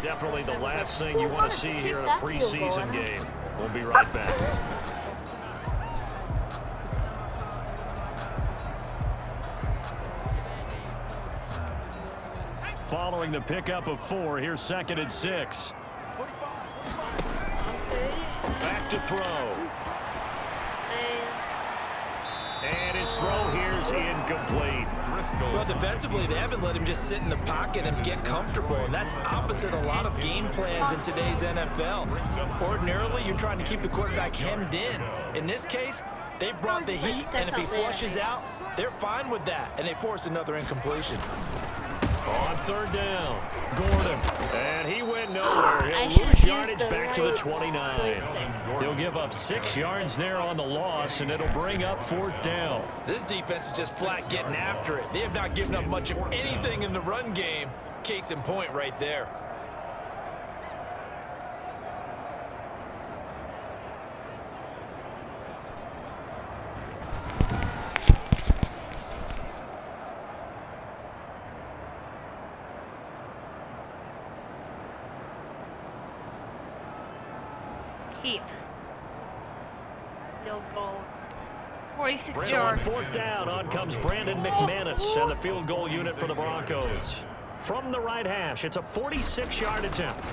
[SPEAKER 2] Definitely the last thing you want to see here in a preseason game. We'll be right back. Following the pickup of 4, here's 2nd and 6. Back to throw. And his throw here's incomplete.
[SPEAKER 4] Well, defensively, they haven't let him just sit in the pocket and get comfortable, and that's opposite a lot of game plans in today's NFL. Ordinarily, you're trying to keep the quarterback hemmed in. In this case, they brought the heat, and if he flushes out, they're fine with that, and they force another incompletion.
[SPEAKER 2] On 3rd down, Gordon, and he went nowhere. He'll lose yardage back to the 29. He'll give up 6 yards there on the loss, and it'll bring up 4th down.
[SPEAKER 4] This defense is just flat getting after it. They have not given up much of anything in the run game. Case in point right there.
[SPEAKER 1] Field goal. 46
[SPEAKER 2] So on
[SPEAKER 1] yards.
[SPEAKER 2] 4th down, on comes Brandon McManus and the field goal unit for the Broncos. From the right hash, it's a 46-yard attempt.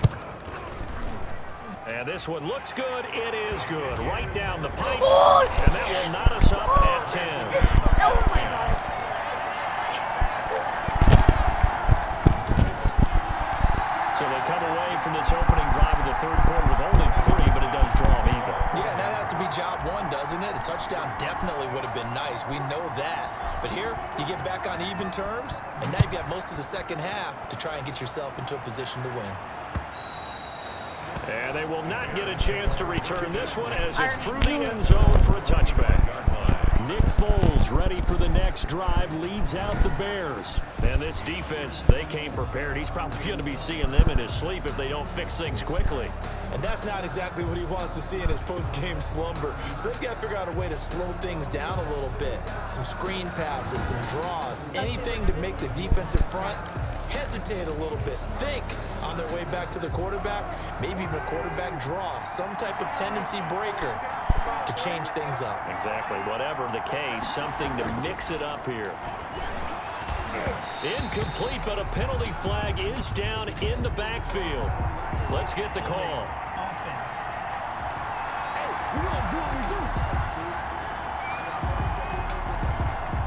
[SPEAKER 2] And this one looks good. It is good. Right down the pipe. And that will knot us up at 10.
[SPEAKER 1] Oh my God.
[SPEAKER 2] So they come away from this opening drive in the 3rd quarter with only 3, but it does draw them even.
[SPEAKER 4] Yeah, and that has to be job 1, doesn't it? A touchdown definitely would have been nice. We know that. But here, you get back on even terms, and now you've got most of the second half to try and get yourself into a position to win.
[SPEAKER 2] And they will not get a chance to return this one as it's through the end zone for a touchback. Nick Foles, ready for the next drive, leads out the Bears. And this defense, they came prepared. He's probably going to be seeing them in his sleep if they don't fix things quickly.
[SPEAKER 4] And that's not exactly what he wants to see in his post-game slumber. So they've got to figure out a way to slow things down a little bit. Some screen passes, some draws, anything to make the defensive front hesitate a little bit. Think on their way back to the quarterback, maybe even a quarterback draw, some type of tendency breaker to change things up.
[SPEAKER 2] Exactly. Whatever the case, something to mix it up here. Incomplete, but a penalty flag is down in the backfield. Let's get the call.
[SPEAKER 4] Offense.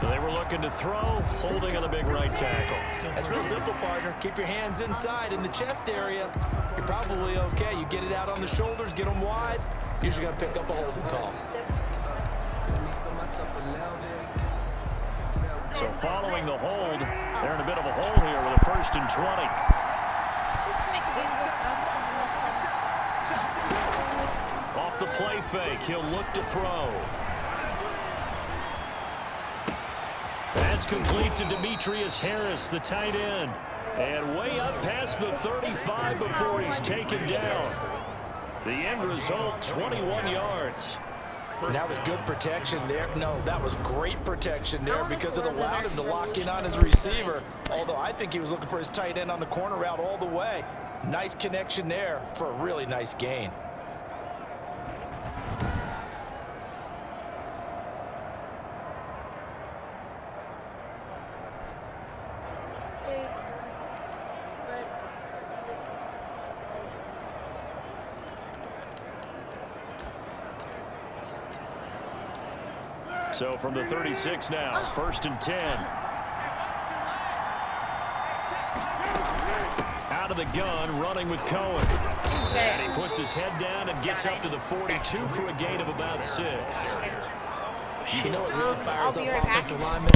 [SPEAKER 2] They were looking to throw, holding on a big right tackle.
[SPEAKER 4] That's real simple, partner. Keep your hands inside in the chest area. You're probably okay. You get it out on the shoulders, get them wide. Usually going to pick up a holding call.
[SPEAKER 2] So following the hold, they're in a bit of a hole here with a 1st and 20. Off the play fake, he'll look to throw. That's complete to Demetrius Harris, the tight end. And way up past the 35 before he's taken down. The end result, 21 yards.
[SPEAKER 4] And that was good protection there. No, that was great protection there because it allowed him to lock in on his receiver. Although I think he was looking for his tight end on the corner route all the way. Nice connection there for a really nice gain.
[SPEAKER 2] So from the 36 now, 1st and 10. Out of the gun, running with Cohen. And he puts his head down and gets up to the 42 for a gain of about 6.
[SPEAKER 4] You know what really fires up offensive linemen?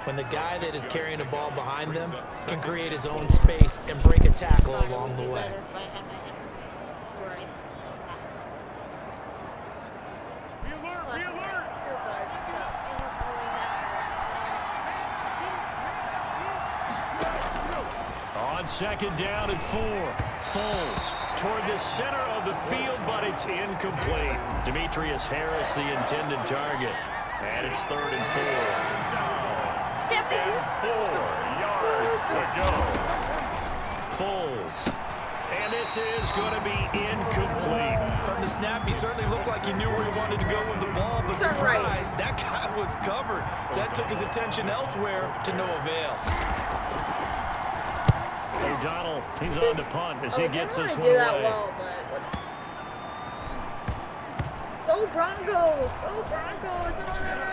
[SPEAKER 4] When the guy that is carrying the ball behind them can create his own space and break a tackle along the way.
[SPEAKER 2] On 2nd down and 4. Foles toward the center of the field, but it's incomplete. Demetrius Harris, the intended target. And it's 3rd and 4. 4 yards to go. Foles. And this is going to be incomplete.
[SPEAKER 4] From the snap, he certainly looked like he knew where he wanted to go with the ball, but surprise, that guy was covered. So that took his attention elsewhere to no avail.
[SPEAKER 2] O'Donnell, he's on to punt as he gets this one
[SPEAKER 1] do
[SPEAKER 2] away.
[SPEAKER 1] that well, but go Broncos! Go Broncos!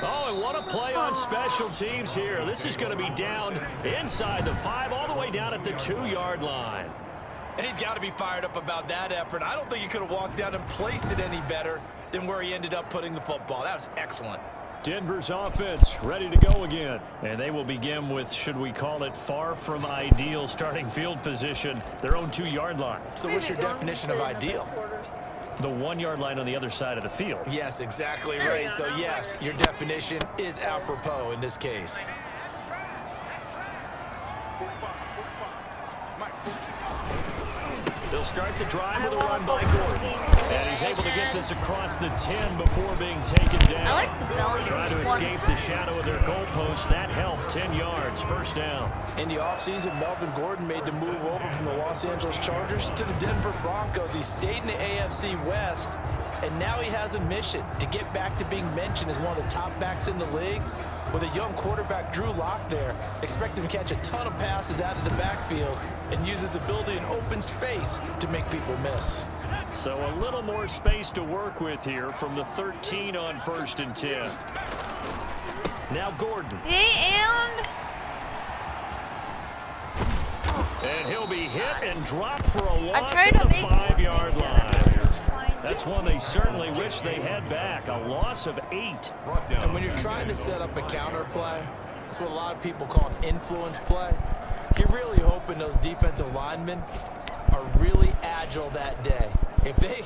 [SPEAKER 2] Oh, and what a play on special teams here. This is going to be down inside the 5, all the way down at the 2-yard line.
[SPEAKER 4] And he's got to be fired up about that effort. I don't think he could have walked down and placed it any better than where he ended up putting the football. That was excellent.
[SPEAKER 2] Denver's offense ready to go again. And they will begin with, should we call it, far from ideal starting field position, their own 2-yard line.
[SPEAKER 4] So what's your definition of ideal?
[SPEAKER 2] The 1-yard line on the other side of the field.
[SPEAKER 4] Yes, exactly right. So yes, your definition is apropos in this case.
[SPEAKER 2] They'll start the drive with a run by Gordon. And he's able to get this across the 10 before being taken down. Trying to escape the shadow of their goalpost. That helped. 10 yards, 1st down.
[SPEAKER 4] In the offseason, Melvin Gordon made the move over from the Los Angeles Chargers to the Denver Broncos. He stayed in the AFC West, and now he has a mission to get back to being mentioned as one of the top backs in the league. With a young quarterback, Drew Lock, there, expect him to catch a ton of passes out of the backfield and use his ability in open space to make people miss.
[SPEAKER 2] So a little more space to work with here from the 13 on 1st and 10. Now Gordon. And he'll be hit and dropped for a loss at the 5-yard line. That's one they certainly wish they had back. A loss of 8.
[SPEAKER 4] And when you're trying to set up a counter play, It's what a lot of people call an influence play. You're really hoping those defensive linemen are really agile that day. If they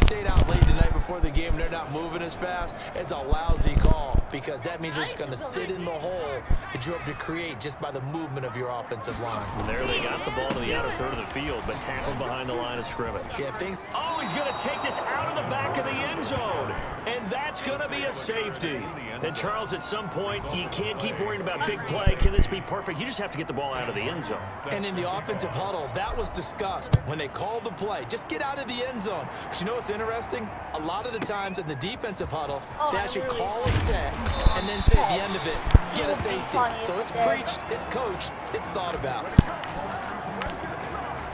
[SPEAKER 4] stayed out late the night before the game and they're not moving as fast, it's a lousy call because that means they're just going to sit in the hole that you hope to create just by the movement of your offensive line.
[SPEAKER 2] And there they got the ball to the outer third of the field, but tackled behind the line of scrimmage.
[SPEAKER 4] Yeah,
[SPEAKER 2] Oh, he's going to take this out of the back of the end zone, and that's going to be a safety. And, Charles, at some point, you can't keep worrying about big play. Can this be perfect? You just have to get the ball out of the end zone.
[SPEAKER 4] And in the offensive huddle, that was discussed when they called the play. Just get out of the end zone. But you know what's interesting? A lot of the times in the defensive huddle, they actually call a set and then say at the end of it, get a safety. So it's preached, it's coached, it's thought about.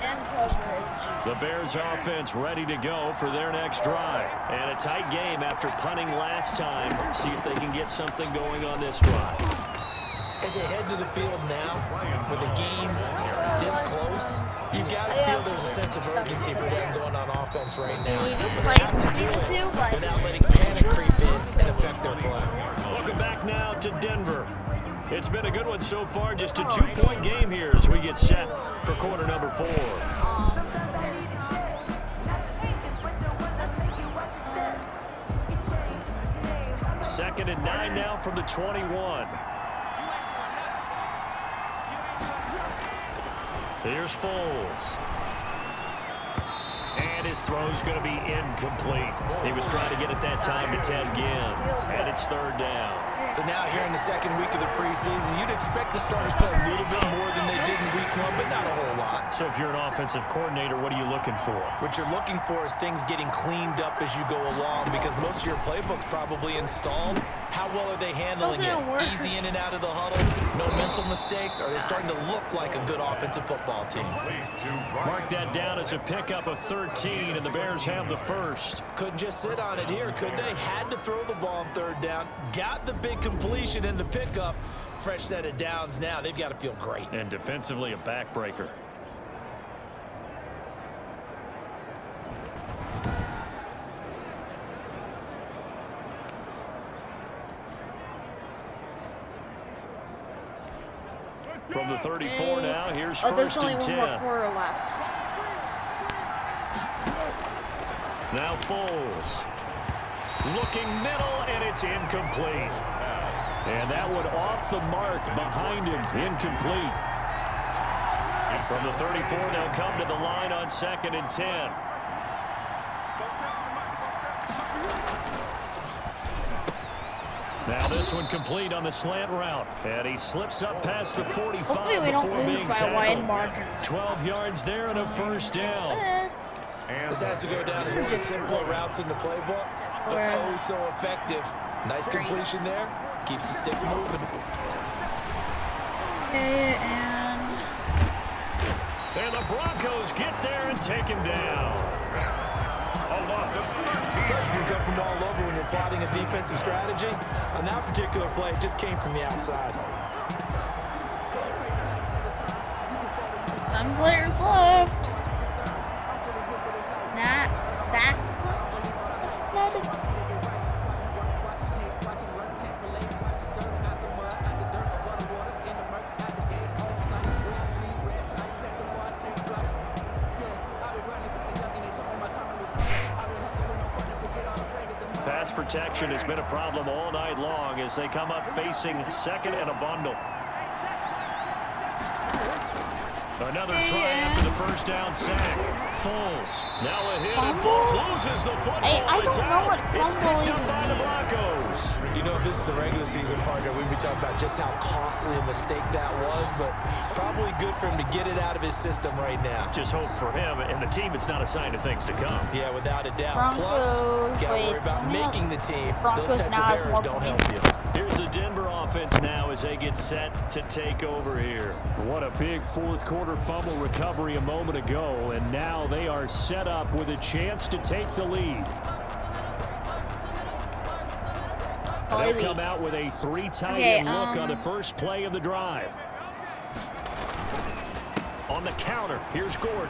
[SPEAKER 1] And coverage.
[SPEAKER 2] The Bears offense ready to go for their next drive. And a tight game after punting last time. See if they can get something going on this drive.
[SPEAKER 4] As they head to the field now, with a game this close, you've got to feel there's a sense of urgency for them going on offense right now. But they have to do it without letting panic creep in and affect their play.
[SPEAKER 2] Welcome back now to Denver. It's been a good one so far, just a 2-point game here as we get set for quarter number 4. Second and 9 now from the 21. Here's Foles. And his throw's going to be incomplete. He was trying to get it that time to Ted Ginn. And it's third down.
[SPEAKER 4] So now here in the second week of the preseason, you'd expect the starters to play a little bit more than they did in week 1, but not a whole lot.
[SPEAKER 2] So if you're an offensive coordinator, what are you looking for?
[SPEAKER 4] What you're looking for is things getting cleaned up as you go along because most of your playbook's probably installed. How well are they handling it? Easy in and out of the huddle? No mental mistakes? Are they starting to look like a good offensive football team?
[SPEAKER 2] Mark that down as a pickup of 13, and the Bears have the first.
[SPEAKER 4] Couldn't just sit on it here, could they? Had to throw the ball on third down. Got the big completion in the pickup. Fresh set of downs now. They've got to feel great.
[SPEAKER 2] And defensively, a backbreaker. From the 34 now, here's first and 10.
[SPEAKER 1] There's only one more quarter left.
[SPEAKER 2] Now Foles. Looking middle, and it's incomplete. And that one off the mark behind him, incomplete. And from the 34, they'll come to the line on second and 10. Now this one complete on the slant route. And he slips up past the 45 before being tackled. 12 yards there and a first down.
[SPEAKER 4] This has to go down as one of the simpler routes in the playbook, but oh so effective. Nice completion there. Keeps the sticks moving.
[SPEAKER 2] And the Broncos get there and take him down.
[SPEAKER 4] Pressure can come from all over when you're plotting a defensive strategy. On that particular play, it just came from the outside.
[SPEAKER 1] 10 players left. Not sacked.
[SPEAKER 2] Pass protection has been a problem all night long as they come up facing second and a bundle. Another try after the first down sack. Foles. Now a hit, and Foles loses the football. It's out. It's picked up by the Broncos.
[SPEAKER 4] You know, if this is the regular season, partner, we'd be talking about just how costly a mistake that was, but probably good for him to get it out of his system right now.
[SPEAKER 2] Just hope for him and the team it's not a sign of things to come.
[SPEAKER 4] Yeah, without a doubt. Plus, got to worry about making the team. Those types of errors don't help you.
[SPEAKER 2] Here's the Denver offense now as they get set to take over here. What a big fourth quarter fumble recovery a moment ago, and now they are set up with a chance to take the lead. They'll come out with a 3 tight end look on the first play of the drive. On the counter, here's Gordon.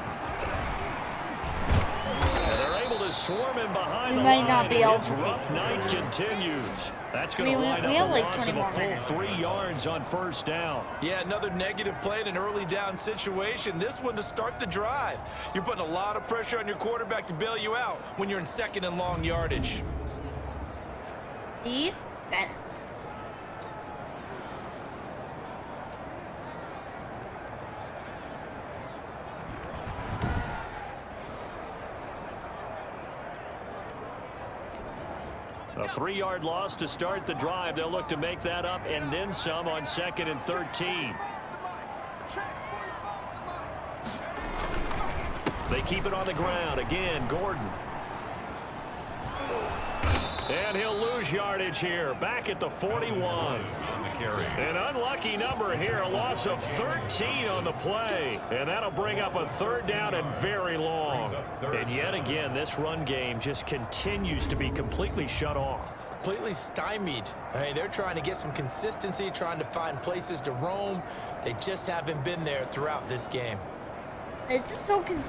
[SPEAKER 2] And they're able to swarming behind the
[SPEAKER 1] might
[SPEAKER 2] line,
[SPEAKER 1] not be
[SPEAKER 2] and
[SPEAKER 1] able
[SPEAKER 2] its
[SPEAKER 1] to
[SPEAKER 2] rough
[SPEAKER 1] take
[SPEAKER 2] night
[SPEAKER 1] it.
[SPEAKER 2] continues. That's going to
[SPEAKER 1] We
[SPEAKER 2] line
[SPEAKER 1] have
[SPEAKER 2] up a
[SPEAKER 1] like
[SPEAKER 2] loss
[SPEAKER 1] 20
[SPEAKER 2] of a
[SPEAKER 1] more
[SPEAKER 2] full
[SPEAKER 1] minutes.
[SPEAKER 2] 3 yards on first down.
[SPEAKER 4] Yeah, another negative play in an early down situation. This one to start the drive. You're putting a lot of pressure on your quarterback to bail you out when you're in second and long yardage.
[SPEAKER 1] Defense.
[SPEAKER 2] A 3-yard loss to start the drive. They'll look to make that up and then some on 2nd and 13. They keep it on the ground. Again, Gordon. And he'll lose yardage here. Back at the 41. An unlucky number here. A loss of 13 on the play. And that'll bring up a 3rd down and very long. And yet again, this run game just continues to be completely shut off.
[SPEAKER 4] Completely stymied. Hey, they're trying to get some consistency, trying to find places to roam. They just haven't been there throughout this game.
[SPEAKER 1] It's just so cool.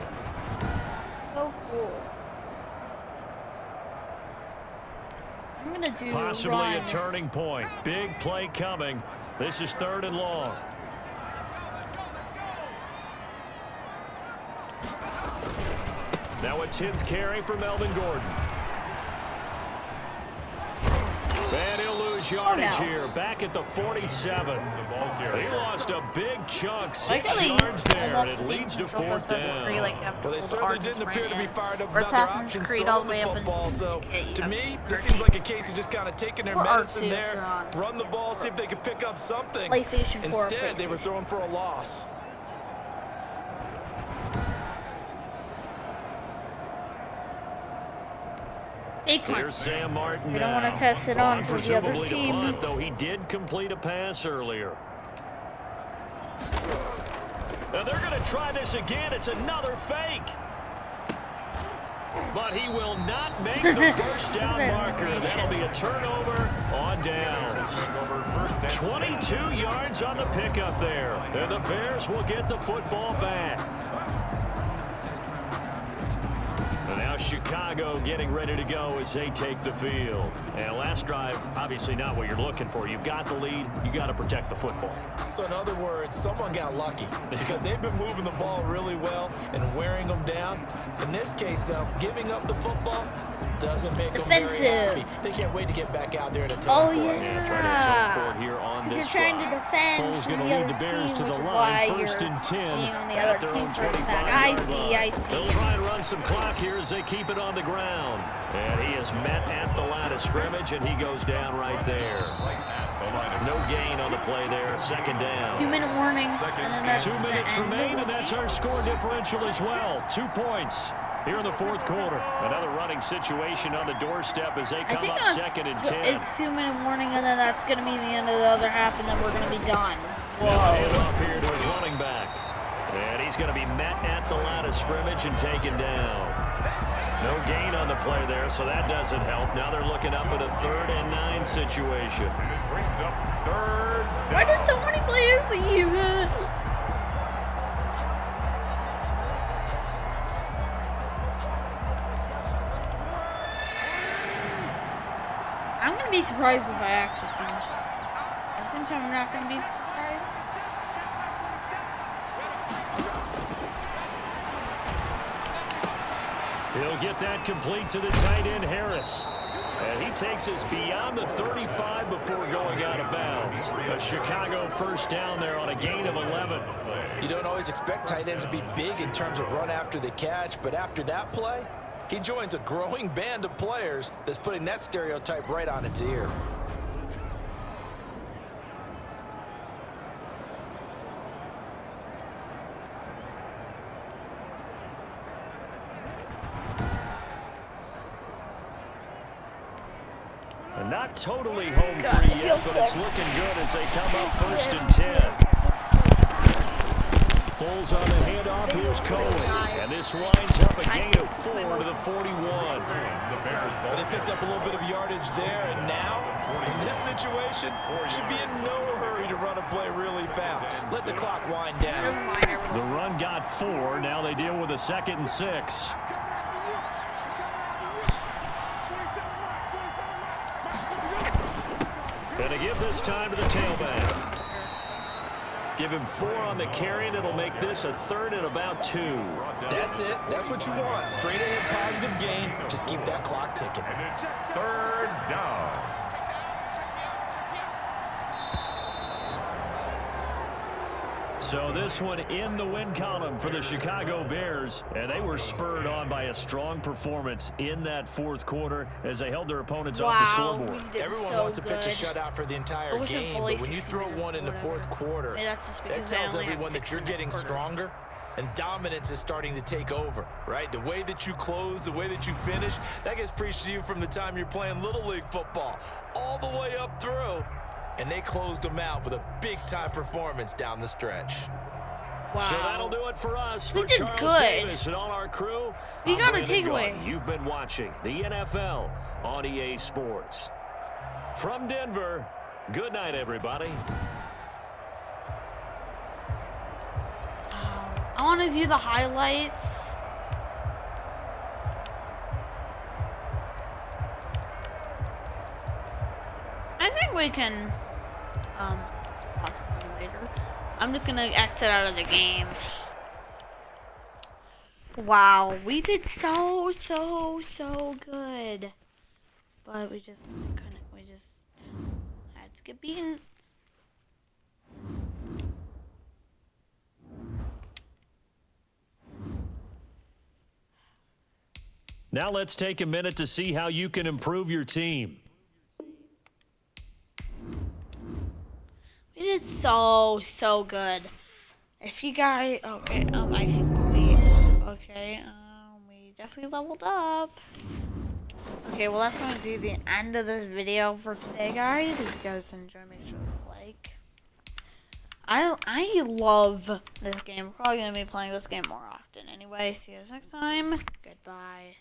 [SPEAKER 1] I'm gonna do
[SPEAKER 2] Possibly
[SPEAKER 1] run.
[SPEAKER 2] a turning point. Big play coming. This is 3rd and long. Now a 10th carry for Melvin Gordon. And he'll lose yardage here. Back at the 47. He lost a big chunk. 6 yards there, and it leads to 4th down.
[SPEAKER 4] Well, they certainly didn't appear to be fired up about their options
[SPEAKER 1] Creed
[SPEAKER 4] throwing the
[SPEAKER 1] all the way up
[SPEAKER 4] football.
[SPEAKER 1] and-
[SPEAKER 4] So,
[SPEAKER 1] Yeah,
[SPEAKER 4] to
[SPEAKER 1] you
[SPEAKER 4] me,
[SPEAKER 1] have
[SPEAKER 4] this
[SPEAKER 1] 13.
[SPEAKER 4] seems like a case of just kind of taking their
[SPEAKER 1] Or
[SPEAKER 4] medicine
[SPEAKER 1] R2
[SPEAKER 4] there,
[SPEAKER 1] if you're on.
[SPEAKER 4] run the ball, see if they could pick up something.
[SPEAKER 1] PlayStation 4 or
[SPEAKER 4] Instead, they were
[SPEAKER 1] PlayStation.
[SPEAKER 4] throwing for a loss.
[SPEAKER 2] Here's Sam Martin
[SPEAKER 1] We don't want to
[SPEAKER 2] now.
[SPEAKER 1] pass it on to the other
[SPEAKER 2] Presumably to
[SPEAKER 1] team.
[SPEAKER 2] punt, though he did complete a pass earlier. Now they're going to try this again. It's another fake. But he will not make the first down marker. That'll be a turnover on downs. 22 yards on the pickup there. And the Bears will get the football back. And now Chicago getting ready to go as they take the field. And last drive, obviously not what you're looking for. You've got the lead. You got to protect the football.
[SPEAKER 4] So, in other words, someone got lucky because they've been moving the ball really well and wearing them down. In this case, though, giving up the football doesn't make them very happy. They can't wait to get back out there and atone for it.
[SPEAKER 2] Yeah, trying to atone for it here on
[SPEAKER 1] You're
[SPEAKER 2] this
[SPEAKER 1] trying to
[SPEAKER 2] drive.
[SPEAKER 1] defend
[SPEAKER 2] Foles going to
[SPEAKER 1] the
[SPEAKER 2] lead
[SPEAKER 1] other
[SPEAKER 2] the Bears
[SPEAKER 1] team,
[SPEAKER 2] to the
[SPEAKER 1] which is why
[SPEAKER 2] line. First
[SPEAKER 1] you're
[SPEAKER 2] and 10
[SPEAKER 1] being on the
[SPEAKER 2] at
[SPEAKER 1] other
[SPEAKER 2] their own
[SPEAKER 1] team's first back.
[SPEAKER 2] 25-yard line.
[SPEAKER 1] I see.
[SPEAKER 2] They'll try and run some clock here as they keep it on the ground. And he is met at the line of scrimmage, and he goes down right there. No gain on the play there. 2nd down.
[SPEAKER 1] 2-minute warning. And then that's
[SPEAKER 2] 2 minutes
[SPEAKER 1] the end.
[SPEAKER 2] remain, and that's our score differential as well. 2 points here in the 4th quarter. Another running situation on the doorstep as they
[SPEAKER 1] I
[SPEAKER 2] come
[SPEAKER 1] think
[SPEAKER 2] up
[SPEAKER 1] that's
[SPEAKER 2] 2nd and 10.
[SPEAKER 1] It's 2-minute warning, and then that's going to be the end of the other half, and then we're going to be done.
[SPEAKER 2] Now hand off here to his running back. And he's going to be met at the line of scrimmage and taken down. No gain on the play there, so that doesn't help. Now they're looking up at a 3rd and 9 situation.
[SPEAKER 3] Brings up 3rd down.
[SPEAKER 1] Why did so many players leave? I'm going to be surprised if I actually do. At the same time, I'm not going to be surprised.
[SPEAKER 2] He'll get that complete to the tight end, Harris. And he takes us beyond the 35 before going out of bounds. A Chicago first down there on a gain of 11.
[SPEAKER 4] You don't always expect tight ends to be big in terms of run after the catch, but after that play, he joins a growing band of players that's putting that stereotype right on its ear.
[SPEAKER 2] And not totally home free yet, but it's looking good as they come up 1st and 10. Foles on the handoff. Here's Cohen. And this lines up a gain of 4 to the 41.
[SPEAKER 4] But they picked up a little bit of yardage there, and now, in this situation, should be in no hurry to run a play really fast. Let the clock wind down.
[SPEAKER 2] The run got 4. Now they deal with a 2nd and 6. Going to give this time to the tailback. Give him 4 on the carry, and it'll make this a 3rd and about 2.
[SPEAKER 4] That's it. That's what you want. Straight ahead positive gain. Just keep that clock ticking.
[SPEAKER 3] And it's 3rd down.
[SPEAKER 2] So this one in the win column for the Chicago Bears, and they were spurred on by a strong performance in that 4th quarter as they held their opponents off the scoreboard.
[SPEAKER 4] Everyone wants to pitch a shutout for the entire game, but when you throw one in the 4th quarter, that tells everyone that you're getting stronger and dominance is starting to take over, right? The way that you close, the way that you finish, that gets preached to you from the time you're playing Little League football all the way up through. And they closed them out with a big-time performance down the stretch.
[SPEAKER 2] Wow. So that'll do it for us. For Charles Davis and all our crew,
[SPEAKER 1] we got a takeaway.
[SPEAKER 2] You've been watching the NFL on EA Sports. From Denver, good night, everybody.
[SPEAKER 1] I want to view the highlights. I think we can talk to them later. I'm just gonna exit out of the game. Wow, we did so good, but we just couldn't. We just had to get beaten.
[SPEAKER 2] Now let's take a minute to see how you can improve your team.
[SPEAKER 1] We did so good. If you guys, okay, I think we definitely leveled up. Okay, well that's going to be the end of this video for today, guys. If you guys enjoy, make sure to like. I love this game. We're probably going to be playing this game more often. Anyway, see you guys next time. Goodbye.